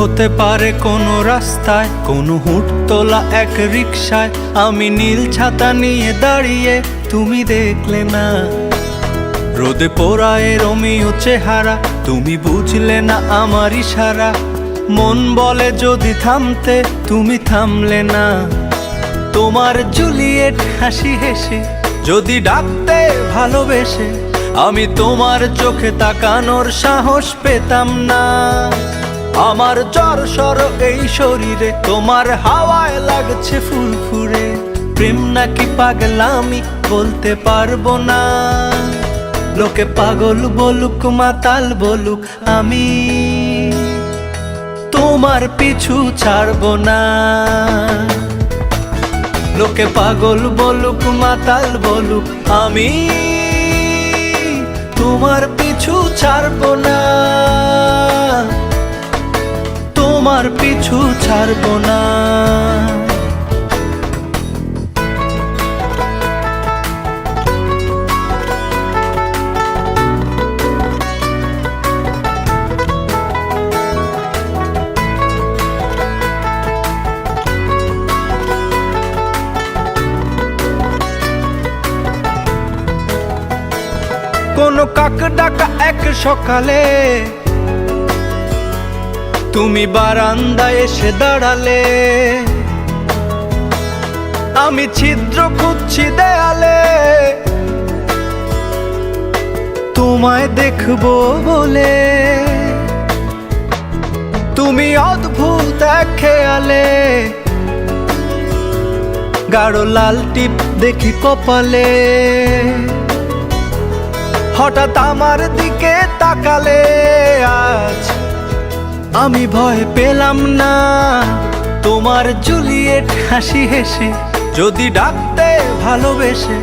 হতে পারে কোনো রাস্তায়, কোনো হুট তোলা এক রিকশায় আমি নীল ছাতা নিয়ে দাঁড়িয়ে, তুমি দেখলে না। রোদে পোড়ায় রোমিও চেহারা, তুমি বুঝলে না আমার ইশারা। মন বলে যদি থামতে, তুমি থামলে না। তোমার জুলিয়েট হাসি হেসে যদি ডাকতে ভালোবেসে, আমি তোমার চোখে তাকানোর সাহস পেতাম না। আমার জ্বর সর এই শরীরে, তোমার হাওয়ায় লাগছে ফুরফুরে। প্রেম নাকি পাগলামি বলতে পারবো না। লোকে পাগল বলুক মাতাল বলুক, আমি তোমার পিছু ছাড়বো না। লোকে পাগল বলুক মাতাল বলুক, আমি তোমার পিছু ছাড়বো না। তোমার পিছু ছাড়বো না। কোনো কাক ডাকা এক সকালে তুমি বারান্দায় এসে দাঁড়ালে। আমি ছিদ্র খুঁজছি দেয়ালে, তোমায় দেখবো বলে। তুমি অদ্ভুত এক খেয়ালে, গাঢ় লাল টিপ দেখি কপালে। হঠাৎ আমার দিকে তাকালে, আজ আমি ভয় পেলাম না। তোমার জুলিয়েট হাসি হেসে যদি ডাকতে ভালোবেসে,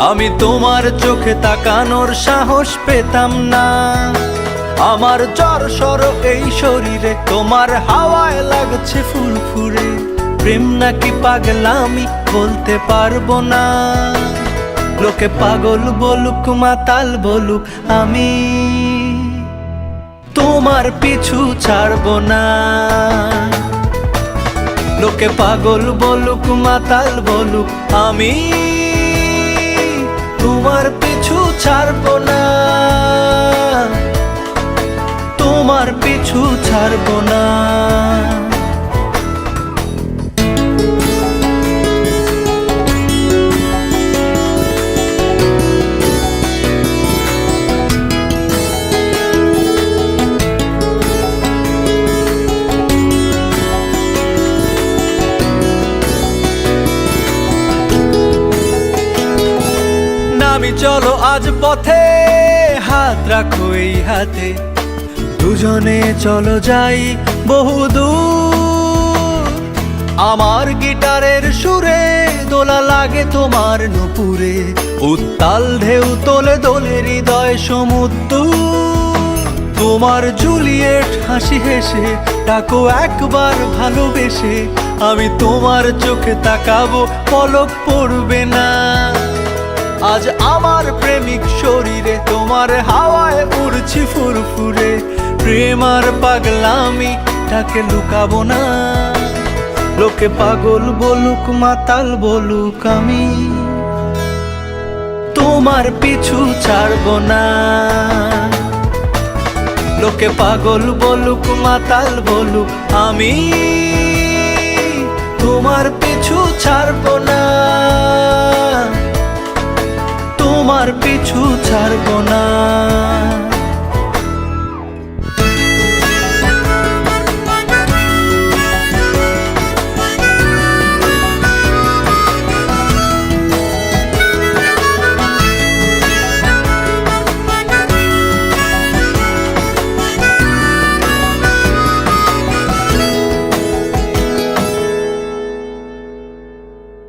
আমি তোমার চোখে তাকানোর সাহস পেতাম না। আমার জ্বর সর এই শরীরে, তোমার হাওয়ায় লাগছে ফুরফুরে। প্রেম নাকি পাগলামি বলতে পারবো না। লোকে পাগল বলুক মাতাল বলুক, আমি তোমার পিছু ছাড়বো না। লোকে পাগল বলুক মাতাল বলুক, আমি তোমার পিছু ছাড়বো না। তোমার পিছু ছাড়বো না। আমি চলো আজ পথে, হাত রাখো এই হাতে। দুজনে চলো যাই বহুদূর। আমার গিটারের সুরে দোলা লাগে তোমার নুপুরে। উত্তাল ঢেউ তোলে দোলে হৃদয় সমুদ্র। তোমার জুলিয়েট হাসি হেসে ডাকো একবার ভালোবেসে। আমি তোমার চোখে তাকাবো, পলক পড়বে না। আজ আমার প্রেমিক শরীরে, তোমার হাওয়ায় উড়ছি ফুরফুরে। প্রেম আর পাগলামি তাকে লুকাবো না। লোকে পাগল বলুক মাতাল বলুক, আমি তোমার পিছু ছাড়বো না। লোকে পাগল বলুক মাতাল বলুক, আমি তোমার পিছু ছাড়বো না। তোমার পিছু ছাড়বো না।